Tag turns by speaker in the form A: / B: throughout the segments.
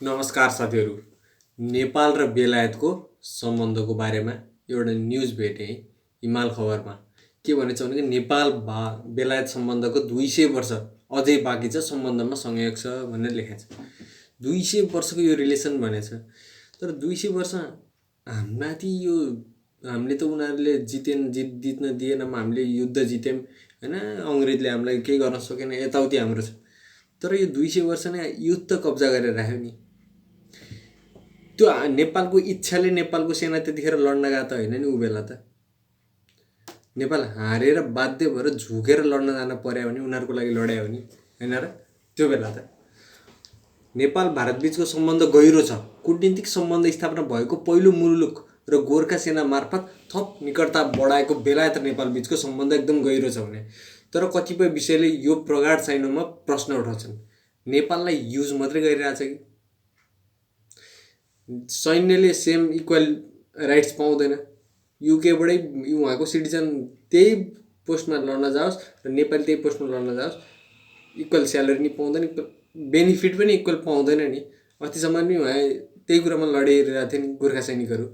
A: नमस्कार साथीहरू। नेपाल र बेलायतको सम्बन्धको बारेमा एउटा न्युज भेटेँ हिमाल खबरमा। के भनेछ भने नेपाल बेलायत सम्बन्धको 200 वर्ष अझै बाँकी छ, सम्बन्धमा संयोग छ भनेर लेखेको छ। 200 वर्षको यो रिलेसन भनेछ। तर 200 वर्ष माथि यो हामीले त उनीहरूले जित्न दिएन, हामीले युद्ध जित्यौँ होइन, अङ्ग्रेजले हामीलाई केही गर्न सकेन, यताउति हाम्रो छ। तर यो 200 वर्ष नै युद्ध त कब्जा गरेर राख्यो नि। त्यो नेपालको इच्छाले नेपालको सेना त्यतिखेर लड्न गएको त होइन नि। ऊ बेला त नेपाल हारेर बाध्य भएर झुकेर लड्न जान पर्यो भने उनीहरूको लागि लड्यो भने होइन र। त्यो बेला त नेपाल भारत बिचको सम्बन्ध गहिरो छ। कूटनीतिक सम्बन्ध स्थापना भएको पहिलो मुलुक र गोर्खा सेना मार्फत थप निकटता बढाएको बेलायत र नेपाल बिचको सम्बन्ध एकदम गहिरो छ भने। तर कतिपय विषयले यो प्रगाढ छैनमा प्रश्न उठाउँछन्। नेपाललाई युज मात्रै गरिरहेछ कि? सैन्यले सेम इक्वल राइट्स पाउँदैन? युकेबाटै उहाँको सिटिजन त्यही पोस्टमा लड्न जाओस् र नेपाली त्यही पोस्टमा लड्न जाओस्, इक्वल स्यालेरी नि पाउँदैन, इक्वल बेनिफिट पनि इक्वल पाउँदैन नि। अस्तिसम्म नि उहाँ त्यही कुरामा लडिरहेको थियो नि गोर्खा सैनिकहरू।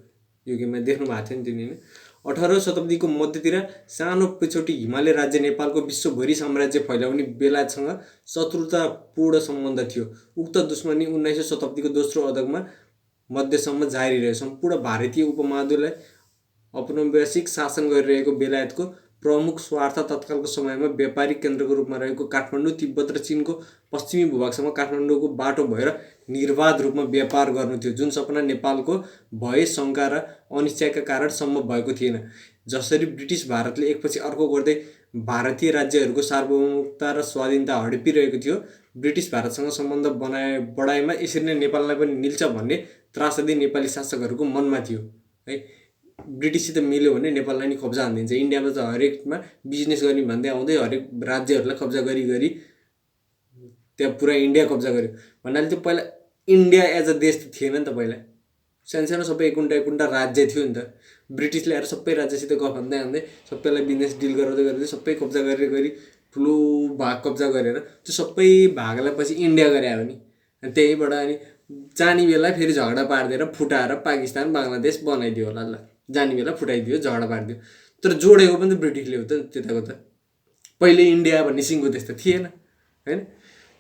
A: युकेमा देख्नु भएको थियो नि त्यो नि। 18औं शताब्दीको मध्यतिर सानो पिछौटी हिमालय राज्य नेपालको विश्वभरि साम्राज्य फैलाउने बेलायतसँग शत्रुतापूर्ण सम्बन्ध थियो। उक्त दुश्मनी 19औं शताब्दीको दोस्रो दशकमा मध्यसम्म जारी रह्यो। सम्पूर्ण भारतीय उपमहाद्वीपलाई औपनिवेशिक शासन गरिरहेको बेलायतको प्रमुख स्वार्थ तत्कालको समयमा व्यापारिक केन्द्रको रूपमा रहेको काठमाडौँ, तिब्बत र चीनको पश्चिमी भूभागसम्म काठमाडौँको बाटो भएर निर्बाध रूपमा व्यापार गर्नु थियो, जुन सपना नेपालको भय, शङ्का र अनिश्चयका कारण सम्भव भएको थिएन। जसरी ब्रिटिस भारतले एकपछि अर्को गर्दै भारतीय राज्यहरूको सार्वभौमता र स्वाधीनता हडपिरहेको थियो, ब्रिटिस भारतसँग सम्बन्ध बढाएमा यसरी नै नेपाललाई पनि निल्छ भन्ने त्रासदी नेपाली शासकहरूको मनमा थियो है। ब्रिटिससित मिल्यो भने नेपाललाई नि कब्जा हानिदिन्छ। इन्डियामा त हरेकमा बिजनेस गर्ने भन्दै आउँदै हरेक राज्यहरूलाई कब्जा गरी त्यहाँ पुरा इन्डिया कब्जा गर्यो भन्नाले त्यो पहिला इन्डिया एज अ देश त थिएन नि त। पहिला सानो सबै एक राज्य थियो नि त। ब्रिटिसले आएर सबै राज्यसित गफ हान्दै सबैलाई बिजनेस डिल गराउँदै सबै कब्जा गरी ठुलो भाग कब्जा गरेर त्यो सबै भागलाई पछि इन्डिया गरे हो नि। त्यहीबाट अनि जाने बेला फेरि झगडा पारिदिएर फुटाएर पाकिस्तान, बङ्गलादेश बनाइदियो होला। ल, जाने बेला फुटाइदियो, झगडा पारिदियो। तर जोडेको पनि त ब्रिटिसले हो त त्यताको त। पहिले इन्डिया भन्ने सिङ्गो देश त थिएन होइन।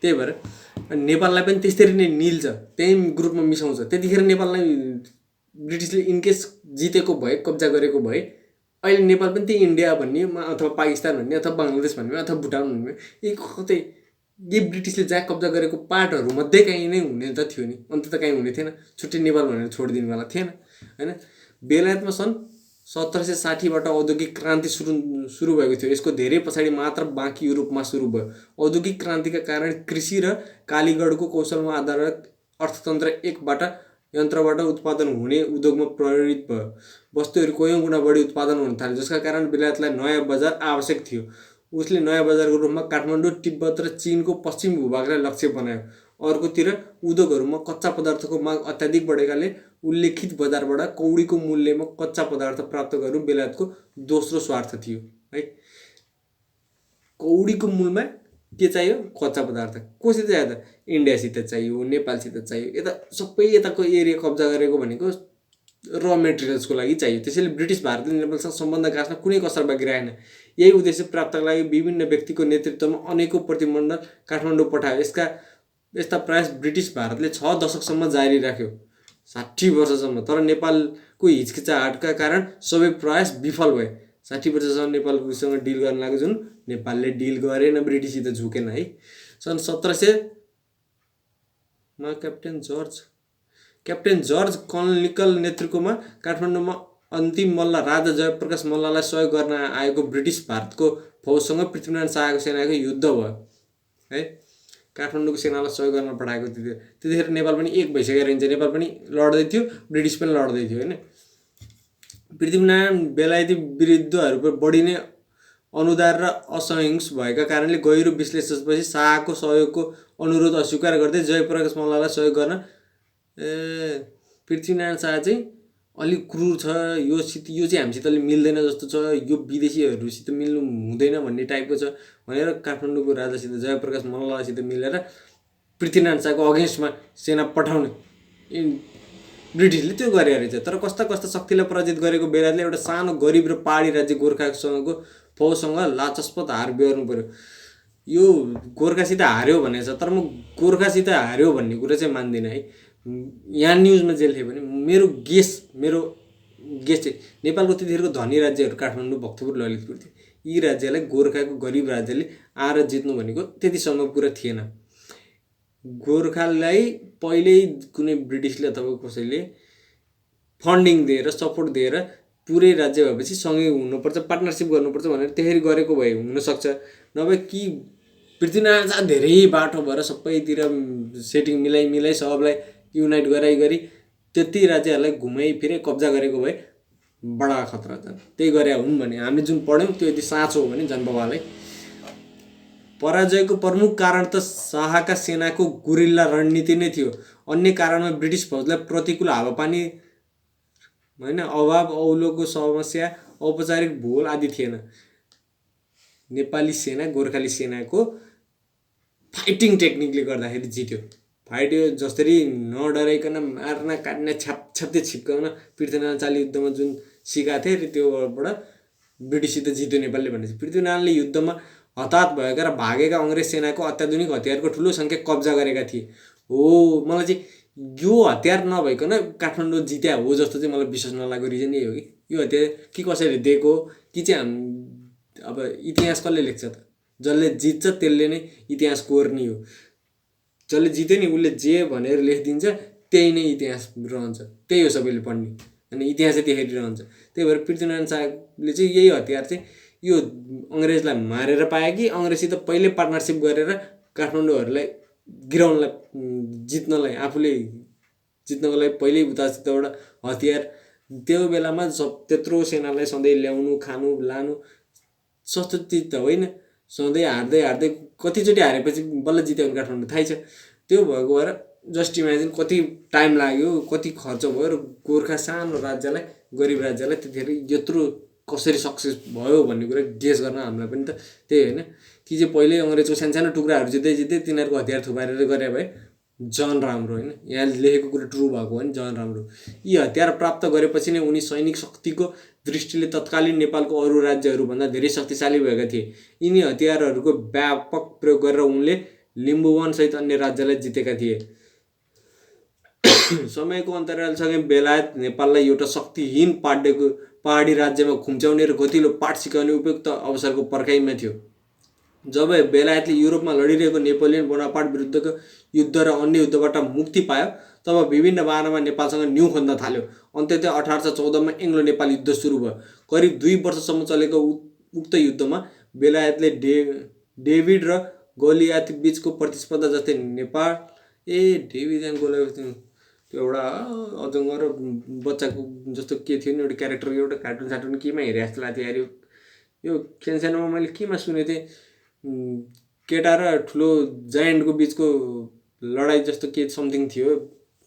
A: त्यही भएर नेपाललाई पनि त्यसरी नै निल्छ, त्यही ग्रुपमा मिसाउँछ। त्यतिखेर नेपाललाई ब्रिटिसले इनकेस जितेको भए, कब्जा गरेको भए, अहिले नेपाल पनि त्यही इन्डिया भन्ने अथवा पाकिस्तान भन्ने अथवा बङ्गलादेश भन्ने अथवा भुटान भन्ने यी कतै यी ब्रिटिसले जहाँ कब्जा गरेको पार्टहरू मध्ये कहीँ नै हुने त थियो नि। अन्त त कहीँ हुने थिएन। छुट्टै नेपाल भनेर छोडिदिनु वाला थिएन होइन। बेलायतमा सन् 1760बाट औद्योगिक क्रान्ति सुरु भएको थियो। यसको धेरै पछाडि मात्र बाँकी युरोपमा सुरु भयो। औद्योगिक क्रान्तिका कारण कृषि र कालीगढको कौशलमा आधारित अर्थतन्त्र एकबाट यन्त्रबाट उत्पादन हुने उद्योगमा प्रेरित भयो। वस्तुहरू कयौँ गुणा बढी उत्पादन हुन थाल्यो, जसका कारण बेलायतलाई नयाँ बजार आवश्यक थियो। उसले नयाँ बजारको रूपमा काठमाडौँ, तिब्बत र चीनको पश्चिमी भूभागलाई लक्ष्य बनायो। अर्कोतिर उद्योगहरूमा कच्चा पदार्थको माग अत्याधिक बढेकाले उल्लेखित बजारबाट कौडीको मूल्यमा कच्चा पदार्थ प्राप्त गर्नु बेलायतको दोस्रो स्वार्थ थियो है। कौडीको मूल्यमा के चाहियो? कच्चा पदार्थ। कोसित चाहियो त? इन्डियासित चाहियो, नेपालसित चाहियो। यता सबै यताको एरिया कब्जा गरेको भनेको र मेटेरियल्सको लागि चाहियो। त्यसैले ब्रिटिस भारतले नेपालसँग सम्बन्ध गाँच्न कुनै कसर बाँकी राखेन। यही उद्देश्य प्राप्तका लागि विभिन्न व्यक्तिको नेतृत्वमा अनेकौं प्रतिमण्डल काठमाडौँ पठायो। यस्ता प्रयास ब्रिटिस भारतले 6 दशकसम्म जारी राख्यो, 60 वर्षसम्म। तर नेपालको हिचकिचाहटका कारण सबै प्रयास विफल भए। 60 वर्षसम्म नेपालसँग डिल गर्न लाग्यो, जुन नेपालले डिल गरेन, ब्रिटिससित झुकेन है। सन् 1700 मा क्याप्टेन जर्ज कलनिकल नेतृत्वमा काठमाडौँमा अन्तिम मल्ल राजा जयप्रकाश मल्ललाई सहयोग गर्न आएको ब्रिटिस भारतको फौजसँग पृथ्वीनारायण शाहको सेनाको युद्ध भयो है। काठमाडौँको सेनालाई सहयोग गर्न पठाएको थियो। त्यतिखेर नेपाल पनि एक भइसकेर रहन्छ। नेपाल पनि लड्दै थियो, ब्रिटिस पनि लड्दै थियो होइन। पृथ्वीनारायण बेलायती विरुद्धहरू बढी नै अनुदार र असहिष्णु भएका कारणले गहिरो विश्लेषणपछि शाहको सहयोगको अनुरोध अस्वीकार गर्दै जयप्रकाश मल्ललाई सहयोग गर्न पृथ्वीनारायण शाह चाहिँ अलिक क्रूर छ, यो चाहिँ हामीसित मिल्दैन जस्तो छ, यो विदेशीहरूसित मिल्नु हुँदैन भन्ने टाइपको छ भनेर काठमाडौँको राजासित, जयप्रकाश मल्लसित मिलेर पृथ्वीनारायण शाहको अगेन्स्टमा सेना पठाउने ब्रिटिसले त्यो गरे रहेछ। तर कस्ता कस्ता शक्तिलाई पराजित गरेको बेलायतले एउटा सानो गरिब र पहाडी राज्य गोर्खासँगको फौजसँग लाचस्पत हार बेहोर्नु पर्यो। यो गोर्खासित हार्यो भनेको छ, तर म गोर्खासित हार्यो भन्ने कुरा चाहिँ मान्दिनँ है। यहाँ न्युजमा जे लेख्यो भने मेरो गेस चाहिँ नेपालको त्यतिखेरको धनी राज्यहरू काठमाडौँ, भक्तपुर, ललितपुर थियो। यी राज्यलाई गोर्खाको गरिब राज्यले आएर जित्नु भनेको त्यति सम्भव कुरा थिएन। गोर्खालाई पहिल्यै कुनै ब्रिटिसले अथवा कसैले फन्डिङ दिएर सपोर्ट दिएर पुरै राज्य भएपछि सँगै हुनुपर्छ, पार्टनरसिप गर्नुपर्छ भनेर त्यसरी गरेको भए हुनसक्छ। नभए कि पृथ्वीनारायण शाह धेरै बाटो भएर सबैतिर सेटिङ मिलाइ सबलाई युनाइट गरी त्यति राज्यहरूलाई घुमाइ फिरे कब्जा गरेको भए बडा खतरा छन्। त्यही गरे हुन् भने हामीले जुन पढ्यौँ त्यो यदि साँचो हो भने जनबाबालाई पराजयको प्रमुख कारण त शाहका सेनाको गुरिल्ला रणनीति नै थियो। अन्य कारणमा ब्रिटिस फौजलाई प्रतिकूल हावापानी होइन, अभाव औलोको समस्या, औपचारिक भूगोल आदि थिएन। नेपाली सेना गोर्खाली सेनाको फाइटिङ टेक्निकले गर्दाखेरि जित्यो। फाइट्यो जसरी नडराइकन मार्न काट्न छ्याप्छ्याप्ते छिप्काउन पृथ्वीनारायण शाहले युद्धमा जुन सिकाएको थिए र त्योबाट ब्रिटिससित जित्यो नेपालले भनेपछि पृथ्वीनारायणले युद्धमा हताहत भएका र भागेका अङ्ग्रेज सेनाको अत्याधुनिक हतियारको ठुलो सङ्ख्या कब्जा गरेका थिए। हो, मलाई चाहिँ यो हतियार नभइकन काठमाडौँ जित्या हो जस्तो चाहिँ मलाई विश्वास नलागेको रिजन यही हो कि यो हतियार कि कसैले दिएको कि चाहिँ अब इतिहास कसले लेख्छ त? जसले जित्छ त्यसले नै इतिहास कोर्ने हो। जसले जित्यो नि उसले जे भनेर लेखिदिन्छ त्यही नै इतिहास रहन्छ, त्यही हो सबैले पढ्ने, अनि इतिहासै त्यसरी रहन्छ। त्यही भएर पृथ्वीनारायण शाहले चाहिँ यही हतियार चाहिँ यो अङ्ग्रेजलाई मारेर पाए कि अङ्ग्रेजसित पहिले पार्टनरसिप गरेर काठमाडौँहरूलाई गिराउनलाई जित्नलाई आफूले जित्नको लागि पहिल्यै उतासितबाट हतियार त्यो बेलामा त्यत्रो सेनालाई सधैँ ल्याउनु खानु लानु सस्तो चिज त होइन। सधैँ हार्दै कतिचोटि हारेपछि बल्ल जित्यो भने काठमाडौँ थाहै छ। त्यो भएको भएर जस्ट इमेजिन कति टाइम लाग्यो, कति खर्च भयो र गोर्खा सानो राज्यलाई गरिब राज्यलाई त्यतिखेर यत्रो कसरी सक्सेस भयो भन्ने कुरा गेस गर्न हामीलाई पनि त त्यही होइन कि चाहिँ पहिल्यै अङ्ग्रेजको सानो टुक्राहरू जित्दै तिनीहरूको हतियार थुपारेर गरे भए झन राम्रो होइन। यहाँ लेखेको कुरा ट्रु भएको हो नि झन राम्रो। यी हतियार प्राप्त गरेपछि नै उनी सैनिक शक्तिको दृष्टिले तत्कालीन नेपालको अरू राज्यहरूभन्दा धेरै शक्तिशाली भएका थिए। यिनी हतियारहरूको व्यापक प्रयोग गरेर उनले लिम्बुवान सहित अन्य राज्यलाई जितेका थिए। समयको अन्तरालसँगै बेलायत नेपाललाई एउटा शक्तिहीन पहाडी राज्यमा खुम्च्याउने र गतिलो पाठ सिकाउने उपयुक्त अवसरको पर्खाइमा थियो। जब बेलायतले युरोपमा लडिरहेको नेपोलियन बोनापार्ट विरुद्धको युद्ध र अन्य युद्धबाट मुक्ति पायो तब विभिन्न बाहनामा नेपालसँग न्यु खोज्न थाल्यो। अन्ततः 1814मा एङ्ग्लो नेपाल युद्ध सुरु भयो। करिब 2 वर्षसम्म चलेको उक्त युद्धमा बेलायतले डेभिड र गोलियाथ बीचको प्रतिस्पर्धा जस्तै नेपाल डेभिड एन्ड गोलियाथ त्यो एउटा अजङ्ग र बच्चाको जस्तो के थियो नि एउटा क्यारेक्टर, एउटा कार्टुन केमा हेरे जस्तो लाग्थ्यो यार। यो सानोमा मैले केमा सुनेको थिएँ, केटा र ठुलो जायन्टको बिचको लडाइँ जस्तो के समथिङ थियो,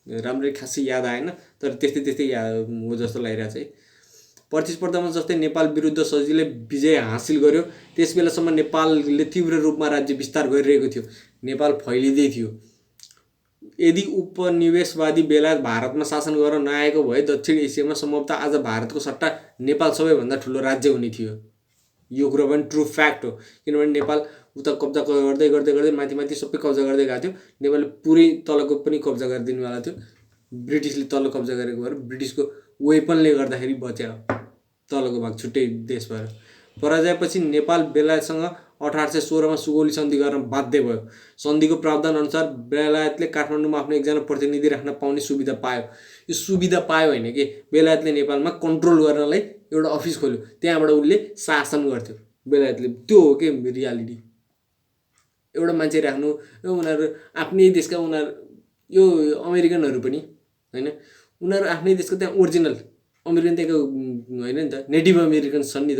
A: राम्ररी खासै याद आएन तर त्यस्तै याद हो जस्तो लागिरहेको छ है। प्रतिस्पर्धामा जस्तै नेपाल विरुद्ध सजिलै विजय हासिल गर्यो। त्यस बेलासम्म नेपालले तीव्र रूपमा राज्य विस्तार गरिरहेको थियो, नेपाल फैलिँदै थियो। यदि उपनिवेशवादी बेलायत भारतमा शासन गर्न नआएको भए दक्षिण एसियामा सम्भवतः आज भारतको सट्टा नेपाल सबैभन्दा ठुलो राज्य हुने थियो। यो कुरा पनि ट्रु फ्याक्ट हो, किनभने नेपाल उता कब्जा गर्दै माथि सबै कब्जा गर्दै गएको थियो। नेपालले पुरै तलको पनि कब्जा गरिदिनुवाला थियो। ब्रिटिसले तल कब्जा गरेको भएर ब्रिटिसको वेपनले गर्दाखेरि बच्यो तलको भाग छुट्टै देश भएर। पराजयपछि नेपाल बेलायतसँग 1816मा सुगौली सन्धि गर्न बाध्य भयो। सन्धिको प्रावधान अनुसार बेलायतले काठमाडौँमा आफ्नो एकजना प्रतिनिधि राख्न पाउने सुविधा पायो। यो सुविधा पायो होइन कि बेलायतले नेपालमा कन्ट्रोल गर्नलाई एउटा अफिस खोल्यो, त्यहाँबाट उसले शासन गर्थ्यो बेलायतले। त्यो हो कि रियालिटी। एउटा मान्छे राख्नु, उनीहरू आफ्नै देशका, उनीहरू यो अमेरिकनहरू पनि होइन, उनीहरू आफ्नै देशको त्यहाँ ओरिजिनल अमेरिकन त्यहाँको होइन नि त, नेटिभ अमेरिकन छन् नि त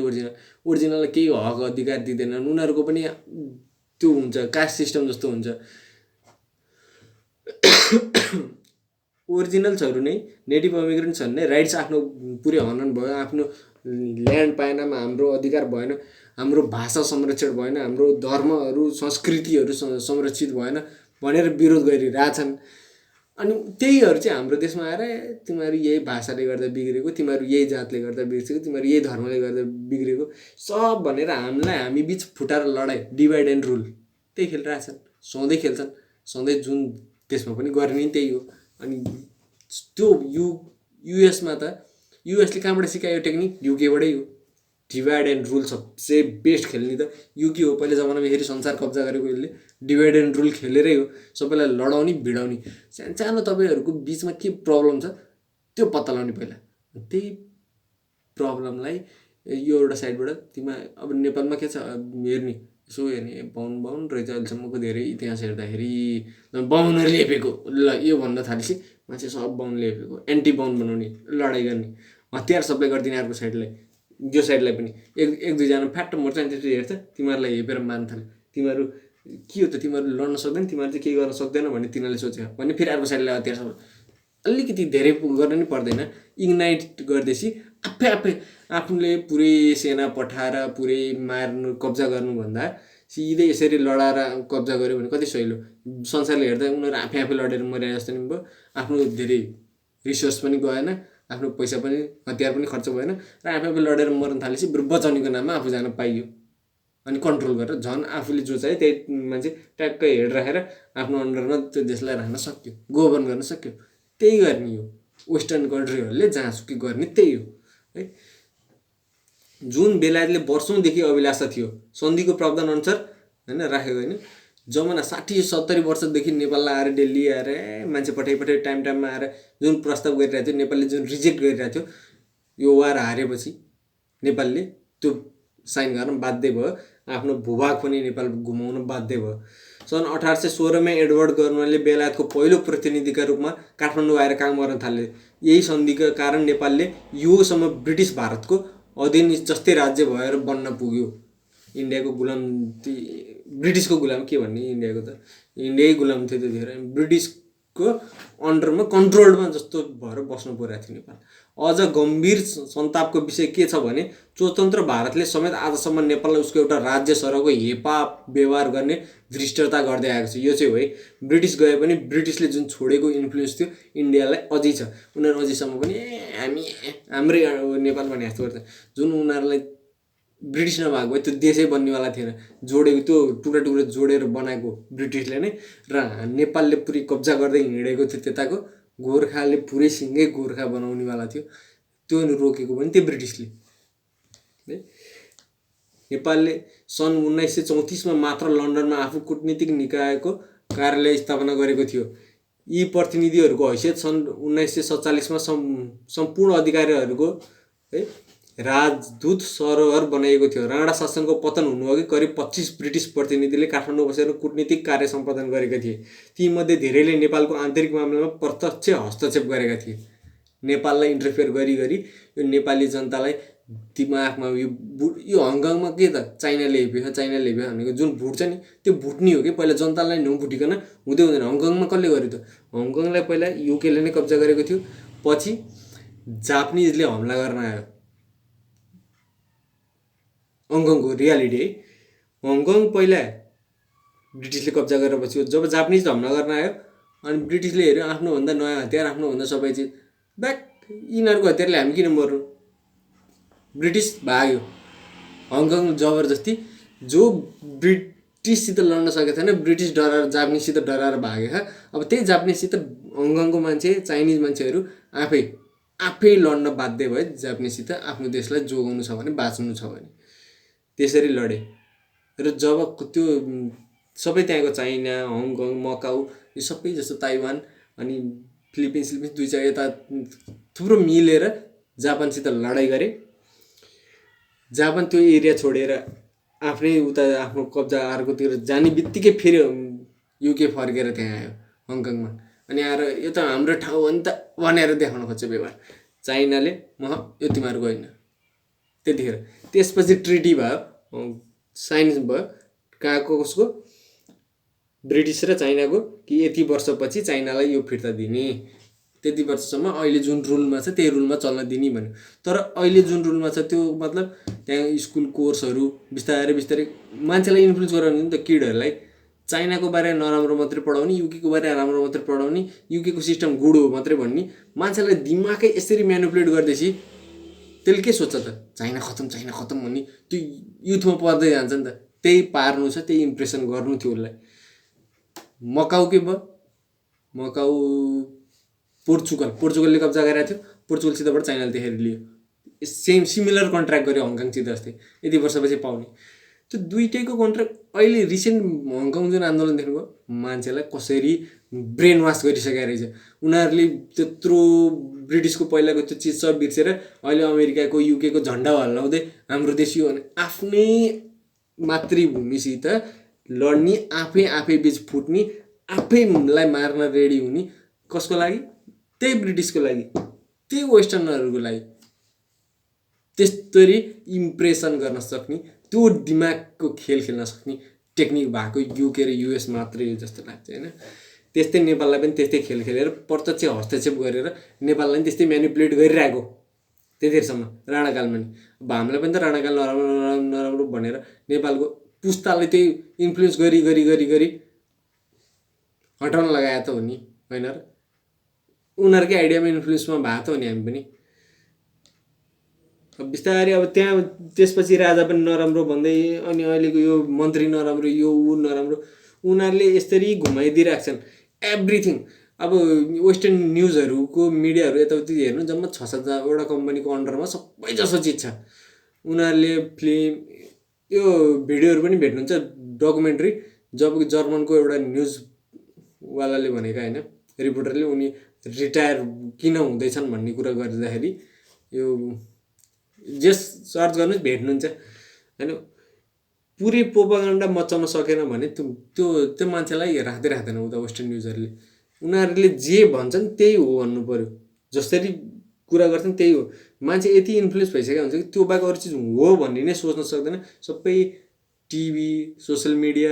A: ओरिजिनललाई केही हक अधिकार दिँदैनन्। उनीहरूको पनि त्यो हुन्छ, कास्ट सिस्टम जस्तो हुन्छ। ओरिजिनल्सहरू नै नेटिभ अमेरिकन छन् नै राइट्स आफ्नो पुरै हनन भयो, आफ्नो ल्यान्ड पाएन, हाम्रो अधिकार भएन, हाम्रो भाषा संरक्षण भएन, हाम्रो धर्महरू संस्कृतिहरू संरक्षित भएन भनेर विरोध गरिरहेछन्। अनि त्यहीहरू चाहिँ हाम्रो देशमा आएर तिमीहरू यही भाषाले गर्दा बिग्रेको, तिमीहरू यही जातले गर्दा बिग्रेको, तिमीहरू यही धर्मले गर्दा बिग्रेको सब भनेर हामी बिच फुटाएर लडाइँ, डिभाइड एन्ड रुल त्यही खेलिरहेछन्, सधैँ खेल्छन्। सधैँ जुन देशमा पनि गर्ने नि त्यही हो। अनि त्यो युएसमा त युएसले कहाँबाट सिकायो टेक्निक? युकेबाटै हो। डिभाइड एन्ड रुल सबसे बेस्ट खेल्ने त युके हो। पहिला जमानामा फेरि संसार कब्जा गरेको यसले डिभाइड एन्ड रुल खेलेरै हो, सबैलाई लडाउने भिडाउने। सानो तपाईँहरूको बिचमा के प्रब्लम छ त्यो पत्ता लगाउने पहिला, त्यही प्रब्लमलाई यो एउटा साइडबाट अब नेपालमा के छ हेर्ने, यसो हेर्ने, बाहुन रहेछ अहिलेसम्मको धेरै इतिहास हेर्दाखेरि बाहुन लेपेको, ल यो भन्न थालेपछि मान्छे सब बाहुन लेपेको, एन्टी बाहुन बनाउने, लडाइँ गर्ने, हतियार सप्लाई गरिदिने अर्को साइडलाई, यो साइडलाई पनि एक दुईजना फ्याट्ट मर्छ अनि त्यसपछि हेर्छ तिमीहरूलाई हेपेर मार्न थाल्यो। तिमीहरू के हो त, तिमीहरू लड्न सक्दैन, तिमीहरू चाहिँ केही गर्न सक्दैन भन्ने तिनीहरूले सोच्यो भने फेरि अर्को साइडलाई हतियार सब अलिकति धेरै गर्न नि पर्दैन, इग्नाइट गर्दैछ आफै आफूले पुरै सेना पठाएर पुरै मार्नु कब्जा गर्नुभन्दा सिधै यसरी लडाएर कब्जा गऱ्यो भने कति सहिलो। संसारले हेर्दा उनीहरू आफै लडेर मरे जस्तो नि भयो, आफ्नो धेरै रिसोर्स पनि गएन, आफ्नो पैसा पनि हतियार पनि खर्च भएन, र आफै लडेर मर्न थालेपछि बचाउनेको नाममा आफू जान पाइयो। अनि कन्ट्रोल गरेर झन् आफूले जो चाहिँ त्यही मान्छे ट्याक्कै हेड राखेर आफ्नो अन्डरमा त्यो देशलाई राख्न सक्यो, गोभर्न गर्न सक्यो। त्यही गर्ने हो वेस्टर्न कन्ट्रीहरूले जहाँसुकै गर्ने त्यही हो है। जुन बेलायतले वर्षौँदेखि अभिलाषा थियो सन्धिको प्रावधान अनुसार होइन राखेको होइन, जमाना 60-70 वर्षदेखि नेपाललाई आएर दिल्ली आएर मान्छे पठाइ टाइममा आएर जुन प्रस्ताव गरिरहेको थियो, नेपालले जुन रिजेक्ट गरिरहेको थियो, यो वार हारेपछि नेपालले त्यो साइन गर्न बाध्य भयो, आफ्नो भूभाग पनि नेपाल गुमाउन बाध्य भयो। सन् 1816मा एडवर्ड गभर्नरले बेलायतको पहिलो प्रतिनिधिका रूपमा काठमाडौँ आएर काम गर्न थाले। यही सन्धिका कारण नेपालले युगसम्म ब्रिटिस भारतको अधीन जस्तै राज्य भएर बन्न पुग्यो। इन्डियाको गुलाम, ब्रिटिसको गुलाम के भन्ने, इन्डियाको त इन्डियै गुलाम थियो त्यतिखेर, ब्रिटिसको अन्डरमा कन्ट्रोलमा जस्तो भएर बस्नु परिरहेको थियो नेपाल। अझ गम्भीर सन्तापको विषय के छ भने स्वतन्त्र भारतले समेत आजसम्म नेपाललाई उसको एउटा राज्य सरहको हेपा व्यवहार गर्ने धृष्टता गर्दै आएको छ। यो चाहिँ हो है, ब्रिटिस गए पनि ब्रिटिसले जुन छोडेको इन्फ्लुएन्स थियो इन्डियालाई अझै छ। उनीहरू अझैसम्म पनि हाम्रै नेपाल भने जस्तो गर्छ। जुन उनीहरूलाई ब्रिटिस नभएको भए त्यो देशै बन्नेवाला थिएन, जोडेको त्यो टुक्रा टुक्रा जोडेर बनाएको ब्रिटिसले नै, र नेपालले पुरै कब्जा गर्दै हिँडेको थियो त्यताको, गोर्खाले पुरै सिँगै गोर्खा बनाउनेवाला थियो, त्यो रोकेको पनि त्यो ब्रिटिसले है। नेपालले सन् 1934मा मात्र लन्डनमा आफू कूटनीतिक निकायको कार्यालय स्थापना गरेको थियो। यी प्रतिनिधिहरूको हैसियत सन् 1947मा सम्पूर्ण अधिकारीहरूको है राजदूत सरोवर बनाइएको थियो। राणा शासनको पतन हुनुअघि करिब 25 ब्रिटिस प्रतिनिधिले काठमाडौँ बसेर कूटनीतिक कार्य सम्पादन गरेका थिए। तीमध्ये धेरैले नेपालको आन्तरिक मामलामा प्रत्यक्ष हस्तक्षेप गरेका थिए। नेपाललाई इन्टरफेयर गरी यो नेपाली जनतालाई दिमागमा यो हङकङमा के त चाइनाले हेप्यो भनेको जुन भुट्छ नि त्यो भुट्ने हो कि पहिला जनतालाई नभुटिकन हुँदैन। हङकङमा कसले गर्यो त? हङकङलाई पहिला युकेले नै कब्जा गरेको थियो, पछि जापानिजले हमला गर्न आयो। हङकङको रियालिटी है, हङकङ पहिला ब्रिटिसले कब्जा गरेपछि जब जापानिज हमला गर्न आयो अनि ब्रिटिसले हेऱ्यो आफ्नोभन्दा नयाँ हतियार, आफ्नोभन्दा सबै चिज, ब्याक यिनीहरूको हतियारले हामी किन मर्नु, ब्रिटिस भाग्यो। हङकङ जबरजस्ती जो ब्रिटिससित लड्न सकेको थिएन, ब्रिटिस डराएर जापानिजसित डराएर भागेका। अब त्यही जापानिजसित हङकङको मान्छे चाइनिज मान्छेहरू आफै लड्न बाध्य भए जापानिजसित, आफ्नो देशलाई जोगाउनु छ भने, बाँच्नु छ भने, त्यसरी लडे। र जब त्यो सबै त्यहाँको चाइना, हङकङ, मकाउ, यो सबै जस्तो ताइवान अनि फिलिपिन्स दुई चार यता थुप्रो मिलेर जापानसित लडाइँ गरे। जापान त्यो एरिया छोडेर आफ्नै उता आफ्नो कब्जा अर्कोतिर जाने बित्तिकै फेरि युके फर्केर त्यहाँ आयो हङकङमा, अनि आएर यो त हाम्रो ठाउँ हो नि त भनेर देखाउन खोज्छ व्यवहार। चाइनाले यो तिमीहरूको होइन त्यतिखेर। त्यसपछि ट्रिटी भयो, साइन भयो, कहाँको कसको, ब्रिटिस र चाइनाको, कि यति वर्षपछि चाइनालाई यो फिर्ता दिने, त्यति वर्षसम्म अहिले जुन रुलमा छ त्यही रुलमा चल्न दिने भन्यो। तर अहिले जुन रुलमा छ त्यो मतलब त्यहाँ स्कुल कोर्सहरू बिस्तारै मान्छेलाई इन्फ्लुएन्स गराउने नि त, किडहरूलाई चाइनाको बारे नराम्रो मात्रै पढाउने, युकेको बारे राम्रो मात्रै पढाउने, युकेको सिस्टम गुड हो मात्रै भन्ने, मान्छेलाई दिमागै यसरी म्यानिपुलेट गर्दैछ। त्यसले के सोच्छ त चाइना खतम भन्ने त्यो युथमा पर्दै जान्छ नि त। त्यही पार्नु छ, त्यही इम्प्रेसन गर्नु थियो उसलाई। मकाउ के भयो, मकाउ पोर्चुगलले कब्जा गरेको थियो, पोर्चुगलसितबाट चाइनाले त्यसरी लियो। सिमिलर कन्ट्र्याक्ट गर्यो हङकङसित जस्तै, यति वर्षपछि पाउने। त्यो दुइटैको कन्ट्र्याक्ट अहिले रिसेन्ट हङकङ जुन आन्दोलनदेखिको मान्छेलाई कसरी ब्रेन वास गरिसकेको रहेछ। उनीहरूले त्यत्रो ब्रिटिसको पहिलाको त्यो चिज सब बिर्सेर अहिले अमेरिकाको युकेको झन्डा हल्लाउँदै हाम्रो देश यो भने आफ्नै मातृभूमिसित लड्ने, आफै बिच फुट्ने, आफैलाई मार्न रेडी हुने, कसको लागि? त्यही ब्रिटिसको लागि, त्यही वेस्टर्नहरूको लागि। त्यसरी इम्प्रेसन गर्न सक्ने, त्यो दिमागको खेल खेल्न सक्ने टेक्निक भएको युके र युएस मात्रै हो जस्तो लाग्छ होइन। त्यस्तै नेपाललाई पनि त्यस्तै खेल खेलेर प्रत्यक्ष हस्तक्षेप गरेर नेपाललाई पनि त्यस्तै म्यानिपुलेट गरिरहेको त्यतिखेरसम्म राणाकालमा नि। अब हामीलाई पनि त राणाकाल नराम्रो भनेर नेपालको पुस्ताले त्यही इन्फ्लुएन्स गरी हटाउन लगाए त हो नि होइन र। उनीहरूकै आइडियामा इन्फ्लुएन्समा भएको त हो नि हामी पनि। अब बिस्तारै अब त्यहाँ त्यसपछि राजा पनि नराम्रो भन्दै, अनि अहिलेको यो मन्त्री नराम्रो, यो ऊ नराम्रो, उनीहरूले यसरी घुमाइदिइरहेको छन् एभ्रिथिङ। अब वेस्टर्न न्युजहरूको मिडियाहरू यताउति हेर्नु जम्मा 6-7वटा कम्पनीको अन्डरमा सबै जसो चिज छ। उनीहरूले फिल्म यो भिडियोहरू पनि भेट्नुहुन्छ, डकुमेन्ट्री। जब जर्मनको एउटा न्युजवालाले भनेका होइन, रिपोर्टरले, उनी रिटायर किन हुँदैछन् भन्ने कुरा गर्दाखेरि यो जस सर्च गर्नुहोस् भेट्नुहुन्छ होइन। पुरै प्रोपागान्डा मचाउन सकेन भने त्यो मान्छेलाई राख्दैन उता वेस्टर्न न्युजहरूले। उनीहरूले जे भन्छन् त्यही हो भन्नु पऱ्यो, जसरी कुरा गर्छन् त्यही हो। मान्छे यति इन्फ्लुएन्स भइसकेको हुन्छ कि त्यो बाहेक अरू चिज हो भन्ने नै सोच्न सक्दैन। सबै टिभी, सोसियल मिडिया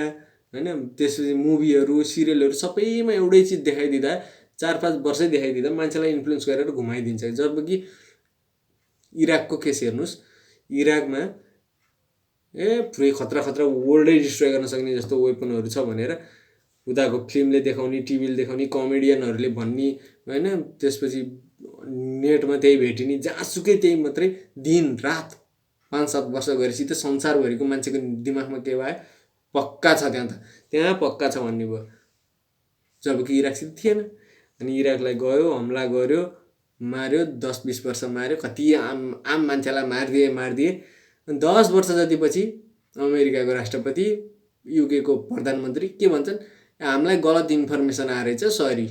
A: होइन, त्यसपछि मुभीहरू, सिरियलहरू सबैमा एउटै चिज देखाइदिँदा 4-5 वर्षै देखाइदिँदा मान्छेलाई इन्फ्लुएन्स गरेर घुमाइदिन्छ। जब कि इराकको केस हेर्नुहोस्, इराकमा पुरै खतरा वर्ल्डै डिस्ट्रोय गर्न सक्ने जस्तो वेपनहरू छ भनेर उताको फिल्मले देखाउने, टिभीले देखाउने, कमेडियनहरूले भन्ने होइन, त्यसपछि नेटमा त्यही भेटिने, जहाँसुकै त्यही मात्रै दिन रात 5-7 वर्ष गरेपछि त संसारभरिको मान्छेको दिमागमा के भयो, पक्का छ त्यहाँ पक्का छ भन्ने भयो। जबकि इराकसित थिएन। अनि इराकलाई गयो, हमला गर्यो, मार्यो, 10-20 वर्ष मार्यो, कति आम मान्छेलाई मारिदिए। 10 वर्ष जतिपछि अमेरिकाको राष्ट्रपति, युकेको प्रधानमन्त्री के भन्छन्, हामीलाई गलत इन्फर्मेसन आएछ, सरी,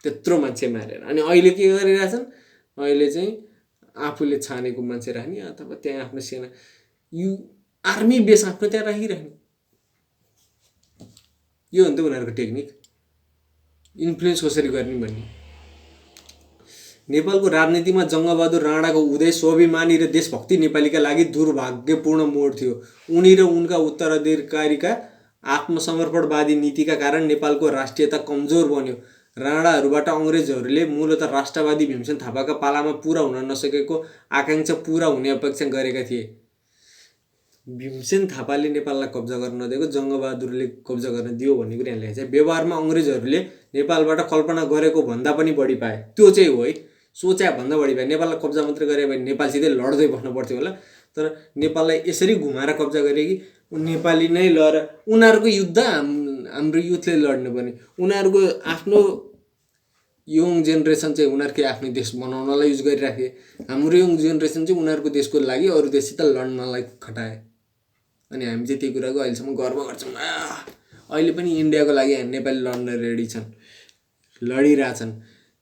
A: त्यत्रो मान्छे मारेर। अनि अहिले के गरिरहेछन्, अहिले चाहिँ आफूले छानेको मान्छे राख्ने अथवा त्यहाँ आफ्नो सेना आर्मी बेस आफ्नो त्यहाँ राखिराख्ने। यो हो नि त उनीहरूको टेक्निक, इन्फ्लुएन्स कसरी गर्ने भन्ने। नेपालको राजनीतिमा जङ्गबहादुर राणाको उदय स्वाभिमानी र देशभक्ति नेपालीका लागि दुर्भाग्यपूर्ण मोड थियो। उनी र उनका उत्तराधिकारीका आत्मसमर्पणवादी नीतिका कारण नेपालको राष्ट्रियता कमजोर बन्यो। राणाहरूबाट अङ्ग्रेजहरूले मूलतः राष्ट्रवादी भीमसेन थापाका पालामा पुरा हुन नसकेको आकाङ्क्षा पुरा हुने अपेक्षा गरेका थिए। भीमसेन थापाले नेपाललाई कब्जा गर्न नदिएको, जङ्गबहादुरले कब्जा गर्न दियो भन्ने कुरा यहाँ लेखेको छ। व्यवहारमा अङ्ग्रेजहरूले नेपालबाट कल्पना गरेको भन्दा पनि बढी पाए, त्यो चाहिँ हो है, सोचे भन्दा बढी पाए। नेपाललाई कब्जा मात्रै गरे भने नेपालसितै लड्दै बस्नु पर्थ्यो होला, तर नेपाललाई यसरी घुमाएर कब्जा गरे कि नेपाली नै लड, उनीहरूको युद्ध हाम्रो युथले लड्नु पर्ने। उनीहरूको आफ्नो यङ जेनेरेसन चाहिँ उनीहरूकै आफ्नो देश बनाउनलाई युज गरिराखे। हाम्रो यङ जेनेरेसन चाहिँ उनीहरूको देशको लागि अरू देशसित लड्नलाई खटाए। अनि हामी चाहिँ त्यही कुराको अहिलेसम्म गर्व गर्छौँ। अहिले पनि इन्डियाको लागि नेपाली लड्न रेडी छन्, लडिरहेछन्।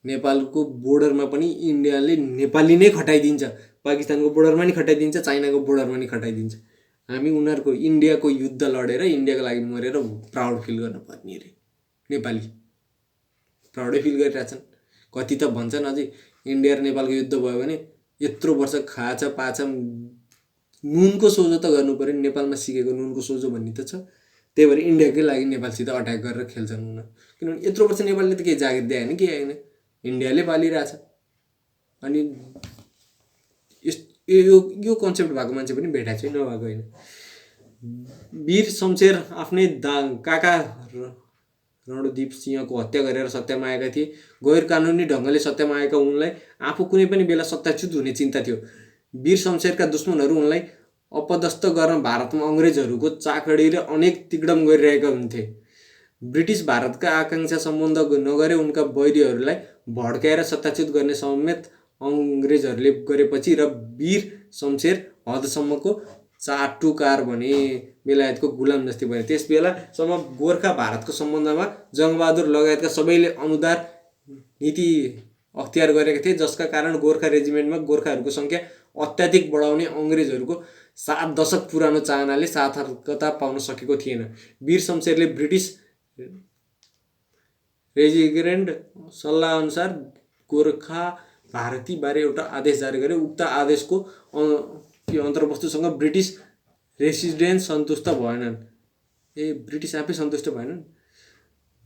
A: नेपालको बोर्डरमा पनि इन्डियाले नेपाली नै खटाइदिन्छ, पाकिस्तानको बोर्डरमा नि खटाइदिन्छ, चाइनाको बोर्डरमा नि खटाइदिन्छ। हामी उनीहरूको इन्डियाको युद्ध लडेर इन्डियाको लागि मरेर प्राउड फिल गर्न पर्ने अरे। नेपाली प्राउडै फिल गरिरहेछन्। कति त भन्छन् अझै इन्डिया र नेपालको युद्ध भयो भने यत्रो वर्ष खाछ पाछ, नुनको सोझो त गर्नु पऱ्यो। नेपालमा सिकेको नुनको सोझो भन्ने त छ, त्यही भएर इन्डियाकै लागि नेपालसित अट्याक गरेर खेल्छन् उनीहरू। किनभने यत्रो वर्ष नेपालले त केही जागिर दिएन, के आएन, इन्डियाले पालिरहेछ। अनि यो कन्सेप्ट भएको मान्छे पनि भेटाएको छैन, नभएको होइन। वीर शमशेर आफ्नै काका रणदीप सिंहको हत्या गरेर सत्तामा आएका थिए। गैर कानुनी ढङ्गले सत्तामा आएका उनलाई आफू कुनै पनि बेला सत्ताच्युत हुने चिन्ता थियो। वीर शमशेरका दुश्मनहरू उनलाई अपदस्थ गर्न भारतमा अङ्ग्रेजहरूको चाकडी र अनेक तिग्डम गरिरहेका हुन्थे। ब्रिटिस भारतका आकाङ्क्षा सम्बन्ध नगरे उनका बैरीहरूलाई भड्काएर सत्ताच्युत गर्ने समेत अङ्ग्रेजहरूले गरेपछि र वीर शमशेर हदसम्मको चाटुकार भने बेलायतको गुलाम जस्तै बने। त्यस बेलासम्म गोर्खा भारतको सम्बन्धमा जङ्गबहादुर लगायतका सबैले अनुदार नीति अख्तियार गरेका थिए, जसका कारण गोर्खा रेजिमेन्टमा गोर्खाहरूको सङ्ख्या अत्याधिक बढाउने अङ्ग्रेजहरूको 7 दशक पुरानो चाहनाले सार्थकता पाउन सकेको थिएन। वीर शमशेरले ब्रिटिस रेजिमेन्ट सल्लाहअनुसार गोर्खा भारती बारे एउटा आदेश जारी गरे। उक्त आदेशको अन्तर्वस्तुसँग ब्रिटिस रेसिडेन्ट सन्तुष्ट भएनन्। ब्रिटिस आफै सन्तुष्ट भएनन्।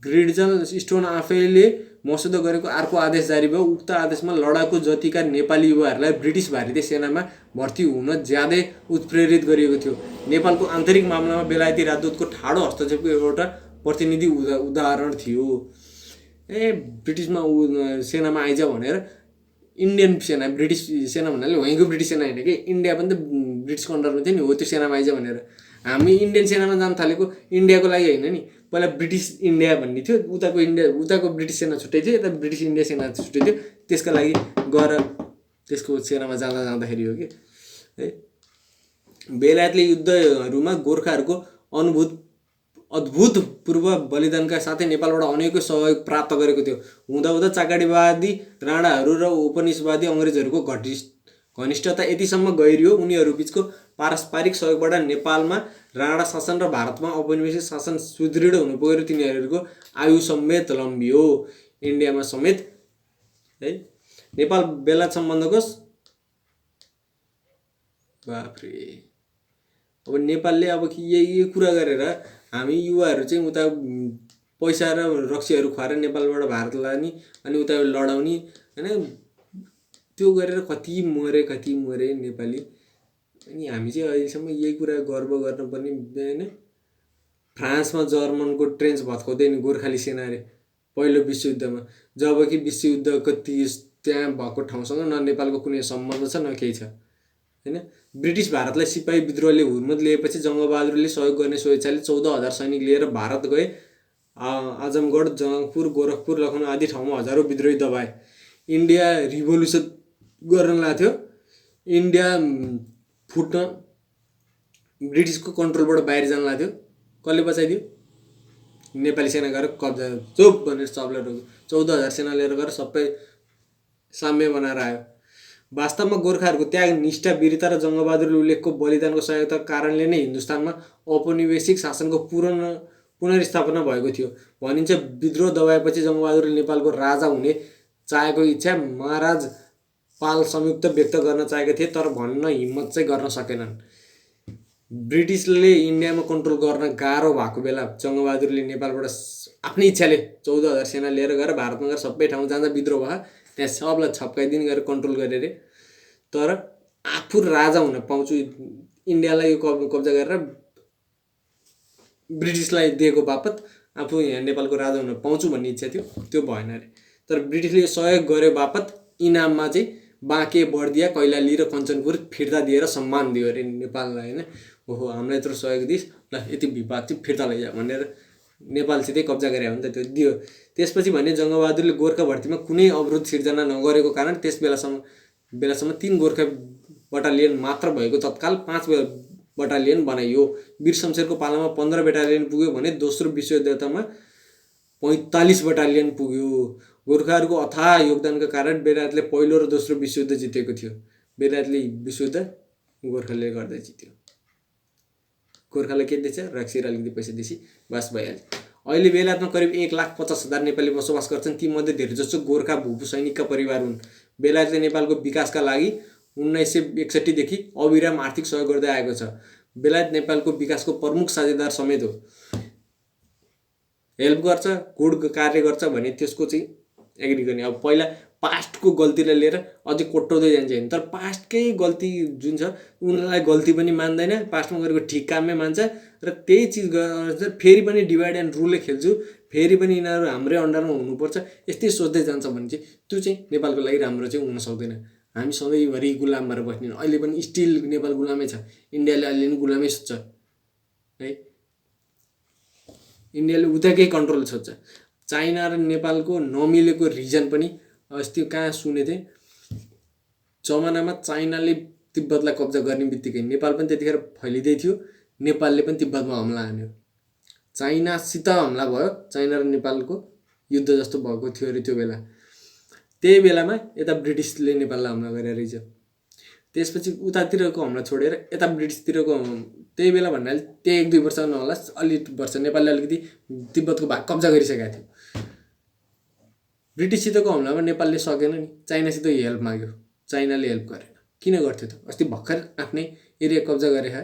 A: ग्रिडजन स्टोन आफैले मसौदा गरेको अर्को आदेश जारी भयो। उक्त आदेशमा लडाकु जतिका नेपाली युवाहरूलाई ब्रिटिस भारतीय सेनामा भर्ती हुन ज्यादै उत्प्रेरित गरिएको थियो। नेपालको आन्तरिक मामलामा बेलायती राजदूतको ठाडो हस्तक्षेपको एउटा प्रतिनिधि उदाहरण थियो। ब्रिटिसमा सेनामा आइज भनेर इन्डियन सेना, ब्रिटिस सेना भन्नाले वहीँको ब्रिटिस सेना होइन कि, इन्डिया पनि त ब्रिटिसको अन्डरमा थियो नि, हो त्यो सेनामा आइज भनेर। हामी इन्डियन सेनामा जान थालेको इन्डियाको लागि होइन नि, पहिला ब्रिटिस इन्डिया भन्ने थियो, उताको ब्रिटिस सेना छुट्टै थियो, यता ब्रिटिस इन्डिया सेना छुट्टै थियो। त्यसका लागि गएर त्यसको सेनामा जाँदाखेरि हो कि। बेलायतले युद्धहरूमा गोर्खाहरूको अद्भुतपूर्व बलिदानका साथै नेपालबाट अनेकौँ सहयोग प्राप्त गरेको थियो। हुँदाहुँदा चाकडीवादी राणाहरू र उपनिवेशवादी अङ्ग्रेजहरूको घनिष्ठता यतिसम्म गहिरियो, उनीहरूबीचको पारस्परिक सहयोगबाट नेपालमा राणा शासन र भारतमा औपनिवेशिक शासन सुदृढ हुन पुगेर तिनीहरूको आयु समेत लम्बियो। इन्डियामा समेत नेपाल बेलायत सम्बन्धको बाफ्रे। अब नेपालले अब यही कुरा गरेर हामी युवाहरू चाहिँ उता पैसा र रक्सीहरू खुवाएर नेपालबाट भारत लाने अनि उता लडाउने होइन, त्यो गरेर कति मरे नेपाली। अनि हामी चाहिँ अहिलेसम्म यही कुरा गर्व गर्नुपर्ने होइन। फ्रान्समा जर्मनको ट्रेन्च भत्काउँदै नि गोर्खाली सेना अरे पहिलो विश्वयुद्धमा, जबकि विश्वयुद्धको त्यहाँ भएको ठाउँसँग न नेपालको कुनै सम्बन्ध छ न केही छ होइन। ब्रिटिस भारतलाई सिपाही विद्रोहले हुर्मत लिएपछि जङ्गबहादुरले सहयोग गर्ने स्वेच्छाले 14,000 सैनिक लिएर भारत गए। आजमगढ, जङ्गपुर, गोरखपुर, लखनऊ आदि ठाउँमा हजारौँ विद्रोही दबाए। इन्डिया रिभोल्युसन गर्न लाग्थ्यो। इन्डिया फुट्न ब्रिटिसको कन्ट्रोलबाट बाहिर जान लाग्थ्यो। कसले बचाइदियो? नेपाली सेना गएर कब्जा चुप भनेर सबले 14,000 सेना लिएर गएर सबै साम्य बनाएर आयो। वास्तवमा गोर्खाहरूको त्याग, निष्ठा, वीरता र जङ्गबहादुरले उल्लेखको बलिदानको सहयोगका कारणले नै हिन्दुस्तानमा औपनिवेशिक शासनको पुनर्स्थापना भएको थियो। भनिन्छ विद्रोह दबाएपछि जङ्गबहादुरले नेपालको राजा हुने चाहेको इच्छा महाराज पाल संयुक्त व्यक्त गर्न चाहेका थिए, तर भन्न हिम्मत चाहिँ गर्न सकेनन्। ब्रिटिसले इन्डियामा कन्ट्रोल गर्न गाह्रो भएको बेला जङ्गबहादुरले नेपालबाट आफ्नै इच्छाले 14,000 सेना लिएर गएर भारतमा गएर सबै ठाउँ जाँदा विद्रोह भयो, त्यहाँ सबलाई छप्काइदिने गरेर कन्ट्रोल गरे रे। तर आफू राजा हुन पाउँछु, इन्डियालाई कब्जा गरेर ब्रिटिसलाई दिएको बापत आफू यहाँ नेपालको राजा हुन पाउँछु भन्ने इच्छा थियो, त्यो भएन अरे। तर ब्रिटिसले सहयोग गर्यो बापत इनाममा चाहिँ बाँके, बर्दिया, कैलाली र कञ्चनपुर फिर्ता दिएर सम्मान दियो अरे नेपाललाई होइन। ओहो हामीलाई यत्रो सहयोग दिइस्, ल यति विवाद चाहिँ फिर्ता लैजा भनेर नेपालसितै कब्जा गरे हो नि त, त्यो दियो। त्यसपछि भने जङ्गबहादुरले गोर्खा भर्तीमा कुनै अवरोध सिर्जना नगरेको कारण त्यस बेलासम्म 3 गोर्खा बटालियन मात्र भएको तत्काल 5 बटालियन बनाइयो। वीर शमशेरको पालामा 15 बटालियन पुग्यो भने दोस्रो विश्वयुद्धमा 45 बटालियन पुग्यो। गोर्खाहरूको अथाह योगदानका कारण बेलायतले पहिलो र दोस्रो विश्वयुद्ध जितेको थियो। बेलायतले विश्वयुद्ध गोर्खाले गर्दै जित्यो। गोर्खालाई के दिएछ? रक्सी र अलिकति पैसा दिएपछि बस भइहाल्छ। अहिले बेलायतमा करिब 1,50,000 नेपाली बसोबास गर्छन्। तीमध्ये धेरैजसो गोर्खा भूपू सैनिकका परिवार हुन्। बेलायतले नेपालको विकासका लागि 1961 देखि अविराम आर्थिक सहयोग गर्दै आएको छ। बेलायत नेपालको विकासको प्रमुख साझेदार समेत हो। हेल्प गर्छ, गुड कार्य गर्छ भने त्यसको चाहिँ एग्री गर्ने। अब पहिला पास्टको गल्तीलाई लिएर अझै कोट्याउँदै जान्छ होइन। तर पास्टकै गल्ती जुन छ उनीहरूलाई गल्ती पनि मान्दैन, पास्टमा गरेको ठिक काममै मान्छ र त्यही चिज गरेर फेरि पनि डिभाइड एन्ड रुलले खेल्छु, फेरि पनि यिनीहरू हाम्रै अन्डरमा हुनुपर्छ, यस्तै सोच्दै जान्छ भने चाहिँ त्यो चाहिँ नेपालको लागि राम्रो चाहिँ हुन सक्दैन। हामी सधैँभरि गुलाम भएर बस्ने, अहिले पनि स्टिल नेपाल गुलामै छ, इन्डियाले अहिले पनि गुलामै सोच्छ है। इन्डियाले उताकै कन्ट्रोल सोच्छ। चाइना र नेपालको नमिलेको रिजन पनि अस्ति कहाँ सुनेको थिएँ, जमानामा चाइनाले तिब्बतलाई कब्जा गर्ने बित्तिकै नेपाल पनि त्यतिखेर फैलिँदै थियो, नेपालले पनि तिब्बतमा हमला हान्यो, चाइनासित हमला भयो, चाइना र नेपालको युद्ध जस्तो भएको थियो अरे त्यो बेला। त्यही बेलामा यता ब्रिटिसले नेपाललाई हमला गरेर रहेछ। त्यसपछि उतातिरको हमला छोडेर यता ब्रिटिसतिरको त्यही बेला भन्नाले त्यही 1-2 वर्ष नहोला, अलि वर्ष नेपालले अलिकति तिब्बतको भाग कब्जा गरिसकेको थियो। ब्रिटिससितको हमलामा नेपालले सकेन नि, चाइनासित हेल्प माग्यो, चाइनाले हेल्प गरेन। किन गर्थ्यो त? अस्ति भर्खर आफ्नै एरिया कब्जा गरेर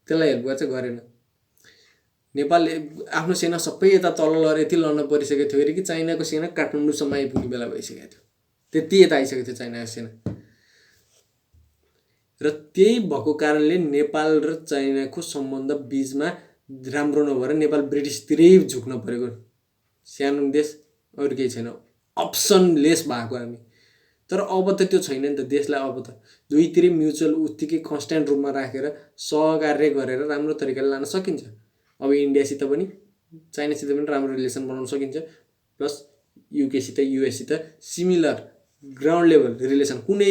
A: त्यसलाई हेल्प गर्छ, गरेन। नेपालले आफ्नो सेना सबै यता तल लडेर यति लड्न परिसकेको थियो अरे कि चाइनाको सेना काठमाडौँसम्म आइपुग्ने बेला भइसकेको थियो, त्यति यता आइसकेको थियो चाइनाको सेना। र त्यही भएको कारणले नेपाल र चाइनाको सम्बन्ध बिचमा राम्रो नभएर नेपाल ब्रिटिसतिरै झुक्न परेको। सानो देश, अरू केही छैन, अप्सनलेस भएको हामी। तर अब त त्यो छैन नि त, देशलाई अब त दुईतिरै म्युचुअल उत्तिकै कन्स्ट्यान्ट रूपमा राखेर सहकार्य गरेर राम्रो तरिकाले लान सकिन्छ। अब इन्डियासित पनि चाइनासित पनि राम्रो रिलेसन बनाउन सकिन्छ, प्लस युकेसित युएससित सिमिलर ग्राउन्ड लेभल रिलेसन, कुनै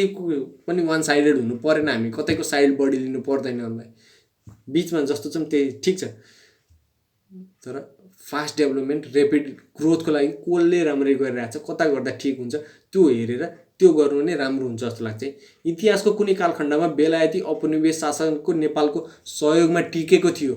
A: पनि वान साइडेड हुनु परेन, हामी कतैको साइड बढी लिनु पर्दैन हामीलाई, बिचमा जस्तो छ त्यही ठिक छ। तर फास्ट डेभलपमेन्ट, ऱ्यापिड ग्रोथको लागि कसले राम्ररी गरिरहेको छ, कता गर्दा ठिक हुन्छ त्यो हेरेर त्यो गर्नु नै राम्रो हुन्छ जस्तो लाग्छ। इतिहासको कुनै कालखण्डमा बेलायती औपनिवेश शासनको नेपालको सहयोगमा टिकेको थियो,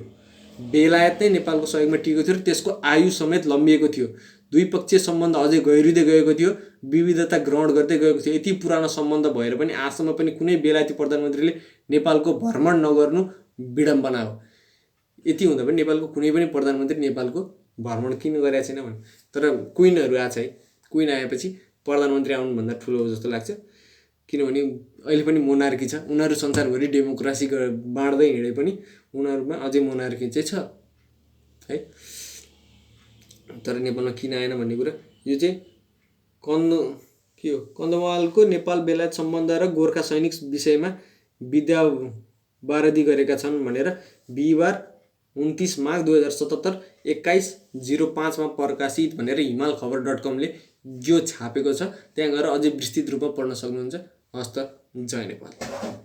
A: बेलायत नै नेपालको सहयोगमा टिकेको थियो र त्यसको आयु समेत लम्बिएको थियो, द्विपक्षीय सम्बन्ध अझै गहिरिँदै गएको थियो, विविधता ग्रहण गर्दै गएको थियो। यति पुरानो सम्बन्ध भएर पनि आजसम्म पनि कुनै बेलायती प्रधानमन्त्रीले नेपालको भ्रमण नगर्नु विडम्बना हो। यति हुँदा पनि नेपालको कुनै पनि प्रधानमन्त्री नेपालको भ्रमण किन गरेको छैन भने। तर क्विनहरू आएको छ है, क्विन आएपछि प्रधानमन्त्री आउनुभन्दा ठुलो हो जस्तो लाग्छ, किनभने अहिले पनि मोनार्की छ, उनीहरू संसारभरि डेमोक्रेसी बाँड्दै हिँडे पनि उनीहरूमा अझै मोनार्की चाहिँ छ है। तर नेपालमा किन आएन भन्ने कुरा, यो चाहिँ के हो, कन्दवालको नेपाल बेलायत सम्बन्ध र गोर्खा सैनिक विषयमा विद्यावारिधि गरेका छन् भनेर बिहिबार 29 माघ 2077 21:05 प्रकाशित भनेर himalkhabar.com ले यो छापेको छ। त्यहाँ गएर अझै विस्तृत रूपमा पढ्न सक्नुहुन्छ। हस्त, जय नेपाल।